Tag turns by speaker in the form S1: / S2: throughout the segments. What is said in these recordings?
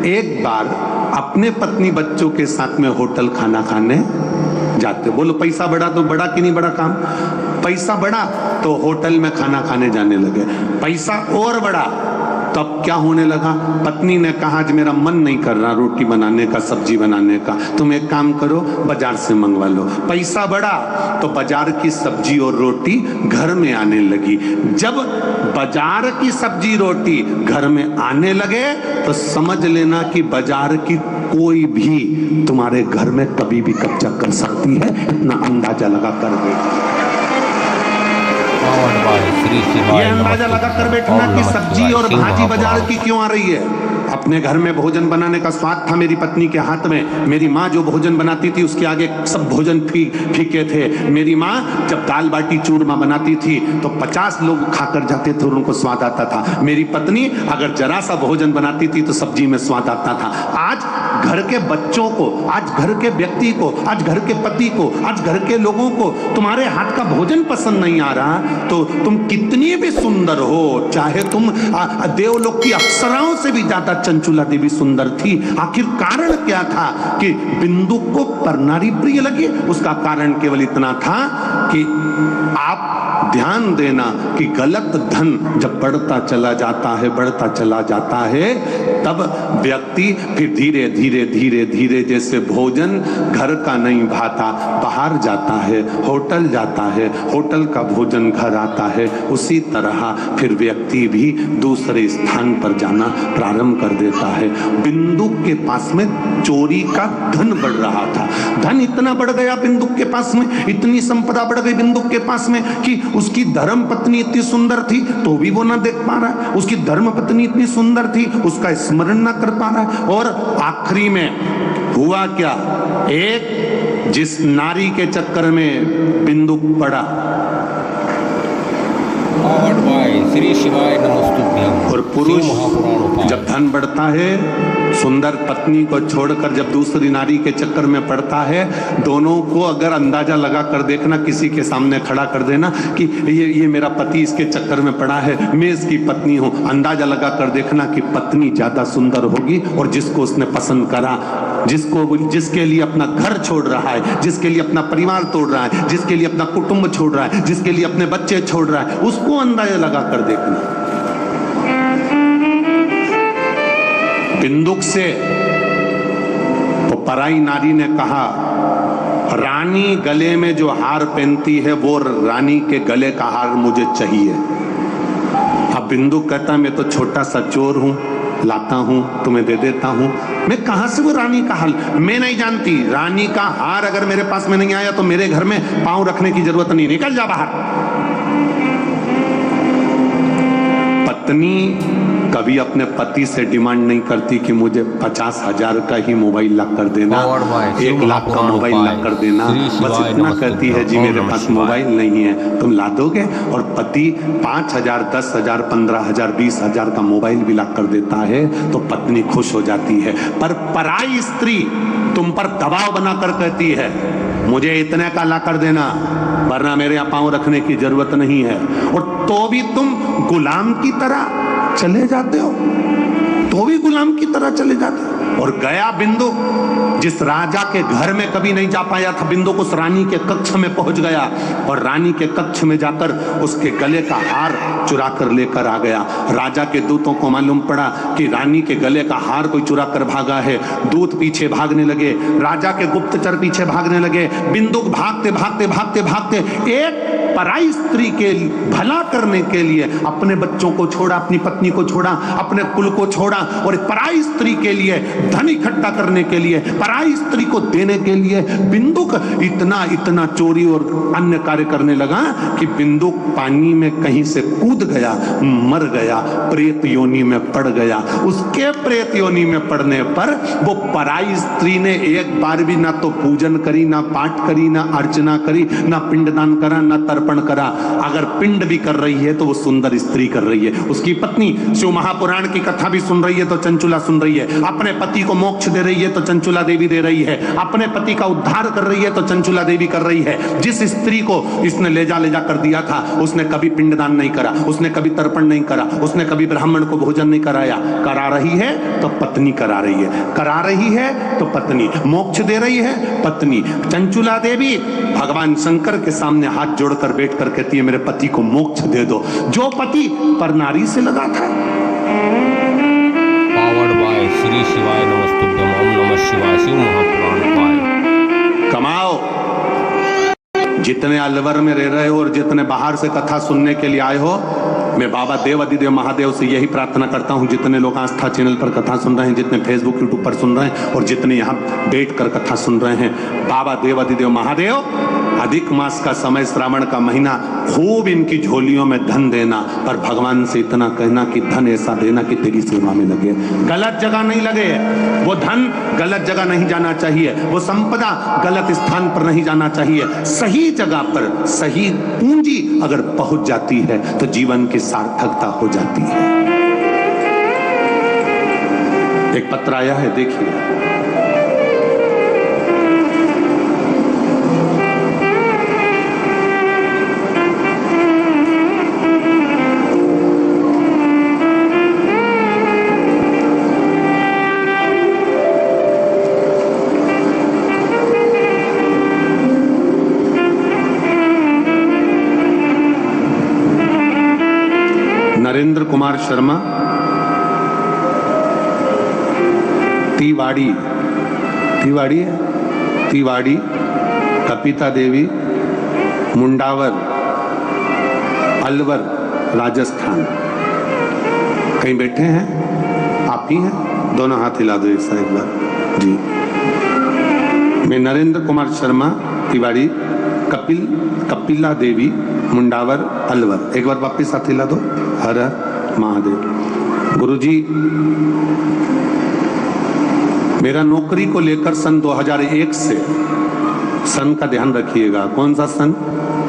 S1: एक बार अपने पत्नी बच्चों के साथ में होटल खाना खाने जाते। बोलो पैसा बढ़ा तो बढ़ा कि नहीं बढ़ा काम? पैसा बढ़ा तो होटल में खाना खाने जाने लगे। पैसा और बढ़ा तब क्या होने लगा? पत्नी ने कहा आज मेरा मन नहीं कर रहा रोटी बनाने का, सब्जी बनाने का, तुम एक काम करो बाजार से मंगवा लो। पैसा बढ़ा तो बाजार की सब्जी और रोटी घर में आने लगी। जब बाजार की सब्जी रोटी घर में आने लगे तो समझ लेना कि बाजार की कोई भी तुम्हारे घर में कभी भी कब्जा कर सकती है, इतना अंदाजा लगा कर बैठना। ये अंदाजा लगा कर बैठना कि सब्जी और भाजी बाजार की क्यों आ रही है। अपने घर में भोजन बनाने का स्वाद था मेरी पत्नी के हाथ में। मेरी माँ जो भोजन बनाती थी उसके आगे सब भोजन फीके थे। मेरी माँ जब दाल बाटी चूरमा बनाती थी तो 50 लोग खाकर जाते थे और उनको स्वाद आता था। मेरी पत्नी अगर जरा सा भोजन बनाती थी तो सब्जी में स्वाद आता था। आज घर के बच्चों को, आज घर के व्यक्ति को, आज घर के पति को, आज घर के लोगों को तुम्हारे हाथ का भोजन पसंद नहीं आ रहा तो तुम कितनी भी सुंदर हो, चाहे तुम देवलोक की अप्सराओं से भी ज्यादा चंचुला देवी सुंदर थी, आखिर कारण क्या था कि बिंदु को परनारी प्रिय लगी? उसका कारण केवल इतना था कि आप ध्यान देना कि गलत धन जब बढ़ता चला जाता है, बढ़ता चला जाता है, तब व्यक्ति फिर धीरे धीरे धीरे धीरे जैसे भोजन घर का नहीं भाता, बाहर जाता है, होटल जाता है, होटल का भोजन घर आता है, उसी तरह फिर व्यक्ति भी दूसरे स्थान पर जाना प्रारंभ कर देता है। बिंदु के पास में चोरी का धन बढ़ रहा था। धन इतना बढ़ गया बिंदु के पास में, इतनी संपदा बढ़ गई बिंदु के पास में कि उसकी धर्म पत्नी इतनी सुंदर थी तो भी वो ना देख पा रहा है, उसकी धर्म पत्नी इतनी सुंदर थी उसका स्मरण ना कर पा रहा है। और आखिरी में हुआ क्या? एक जिस नारी के चक्कर में बिंदु पड़ा,
S2: श्री शिवाय नमस्तुभ्यं।
S1: और पुरुष जब धन बढ़ता है, सुंदर पत्नी को छोड़कर जब दूसरी नारी के चक्कर में पड़ता है, दोनों को अगर अंदाजा लगा कर देखना, किसी के सामने खड़ा कर देना कि ये मेरा पति इसके चक्कर में पड़ा है, मैं इसकी पत्नी हूं, अंदाजा लगा कर देखना कि पत्नी ज्यादा सुंदर होगी और जिसको उसने पसंद करा, जिसके लिए अपना घर छोड़ रहा है, जिसके लिए अपना परिवार तोड़ रहा है, जिसके लिए अपना कुटुंब छोड़ रहा है, जिसके लिए अपने बच्चे छोड़ रहा है, उसको अंदाजा लगा कर देखना। बिंदुक से तो पराई नारी ने कहा, रानी गले में जो हार पहनती है वो रानी के गले का हार मुझे चाहिए। अब बिंदुक कहता मैं तो छोटा सा चोर हूं, लाता हूं, तुम्हें दे देता हूं, मैं कहां से वो रानी का हाल? मैं नहीं जानती। रानी का हार अगर मेरे पास में नहीं आया तो मेरे घर में पांव रखने की जरूरत नहीं, निकल जा बाहर। पत्नी कभी अपने पति से डिमांड नहीं करती कि मुझे 50,000 का ही मोबाइल ला कर देना, 1 लाख का मोबाइल ला कर देना, बस इतना कहती है जी मेरे पास मोबाइल नहीं है, तुम ला दोगे? और पति 5,000, 10,000, 15,000, 20,000 का मोबाइल भी ला कर देता है तो पत्नी खुश हो जाती है। पर पराई स्त्री तुम पर दबाव बनाकर कहती है मुझे इतने का ला कर देना वरना मेरे यहाँ पांव रखने की जरूरत नहीं है, और तो भी तुम गुलाम की तरह चले जाते हो, तो भी गुलाम की तरह चले जाते हो। और गया बिंदु जिस राजा के घर में कभी नहीं जा पाया था, बिंदु उस रानी के कक्ष में पहुंच गया और रानी के कक्ष में जाकर उसके गले का हार चुरा कर लेकर आ गया। राजा के दूतों को मालूम पड़ा कि रानी के गले का हार कोई चुरा कर भागा है। दूत पीछे भागने लगे, राजा के गुप्तचर पीछे भागने लगे। बिंदु भागते भागते भागते भागते एक पराई स्त्री के भला करने के लिए अपने बच्चों को छोड़ा, अपनी पत्नी को छोड़ा, अपने कुल को छोड़ा और पराई स्त्री के लिए धन इकट्ठा करने के लिए, पराई स्त्री को देने के लिए बिंदुक इतना इतना चोरी और अन्य कार्य करने लगा कि बिंदुक पानी में कहीं से कूद गया, मर गया, प्रेत योनि में पड़ गया। उसके प्रेत योनि में पड़ने पर वो पराई स्त्री ने एक बार भी ना तो पूजन करी, ना पाठ करी, ना अर्चना करी, ना पिंडदान करा, ना तर्पण तर्पण करा। अगर पिंड भी कर रही है तो वो सुंदर स्त्री कर रही है। उसकी पत्नी शिव महापुराण की कथा भी सुन रही है तो चंचुला सुन रही है। अपने पति को मोक्ष दे रही है तो चंचुला देवी दे रही है। अपने पति का उद्धार कर रही है तो चंचुला देवी कर रही है। जिस स्त्री को इसने ले जा कर दिया था उसने कभी पिंडदान नहीं करा, उसने कभी तर्पण नहीं करा, उसने कभी ब्राह्मण को भोजन नहीं कराया। करा रही है तो पत्नी करा रही है, करा रही है तो पत्नी, मोक्ष दे रही है पत्नी। चंचुला देवी भगवान शंकर के सामने हाथ जोड़कर बैठकर कहती है मेरे पति को मोक्ष दे दो, जो पति पर नारी से लगा था।
S2: पावर्ड बाय श्री शिवाय नमस्तुभ्यम। ओम नमः शिवाय। शिव महापुराण पाए।
S1: कमाओ। जितने अलवर में रह रहे हो और जितने बाहर से कथा सुनने के लिए आए हो, मैं बाबा देव अधिदेव महादेव से यही प्रार्थना करता हूं, जितने लोग आस्था चैनल पर कथा सुन रहे हैं, जितने फेसबुक यूट्यूब पर सुन रहे हैं और जितने यहाँ बैठकर कथा सुन रहे हैं, बाबा देव अधिदेव महादेव अधिक मास का समय, श्रावण का महीना, खूब इनकी झोलियों में धन देना, पर भगवान से इतना कहना कि धन ऐसा देना कि तेरी सेवा में लगे, गलत जगह नहीं लगे। वो धन गलत जगह नहीं जाना चाहिए, वो संपदा गलत स्थान पर नहीं जाना चाहिए। सही जगह पर सही पूंजी अगर पहुंच जाती है तो जीवन की सार्थकता हो जाती है। एक पत्र आया है, देखिए। नरेंद्र कुमार शर्मा, तिवाड़ी कपिता देवी, मुंडावर, अलवर, राजस्थान। कहीं बैठे हैं? आप ही हैं? दोनों हाथ हिला दो ऐसा एक बार जी। मैं नरेंद्र कुमार शर्मा, तिवाड़ी, कपिला देवी, मुंडावर, अलवर। एक बार वापिस हाथ हिला दो। हर हर महादेव। गुरुजी, मेरा नौकरी को लेकर सन 2001 से, सन का ध्यान रखिएगा, कौन सा सन?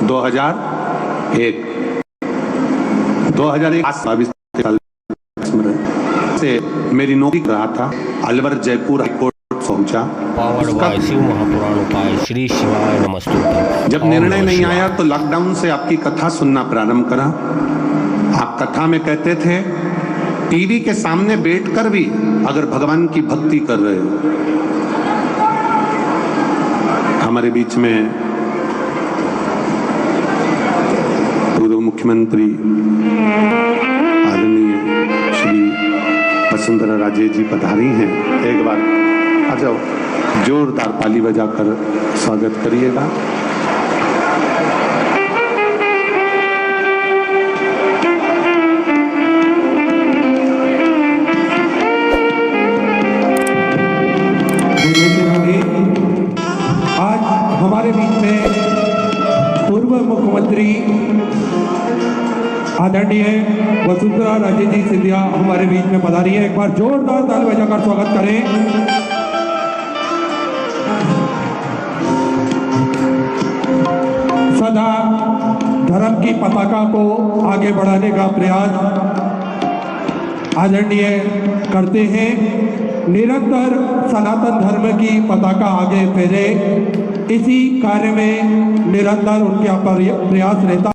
S1: 2001 22 साल से मेरी नौकरी कर रहा था। अलवर जयपुर हाईकोर्ट पहुंचा।
S2: पावर्ड बाय शिव महापुराण पाए। श्री शिवाय नमस्तुभ्यम।
S1: जब निर्णय नहीं आया तो लॉकडाउन से आपकी कथा सुनना प्रारंभ करा। आप कथा में कहते थे टीवी के सामने बैठकर भी अगर भगवान की भक्ति कर रहे हो। हमारे बीच में पूर्व मुख्यमंत्री आदरणीय श्री वसुंधरा राजे जी पधारी हैं। एक बार आ जाओ, जोरदार ताली बजाकर स्वागत करिएगा।
S3: आज हमारे बीच में पूर्व मुख्यमंत्री आदरणीय वसुंधरा राजे जी सिंधिया हमारे बीच में पधारी है। एक बार जोरदार ताली बजाकर स्वागत करें। सदा धर्म की पताका को आगे बढ़ाने का प्रयास आदरणीय करते हैं। निरंतर सनातन धर्म की पताका आगे फहरे, इसी कार्य में निरंतर उनका प्रयास रहता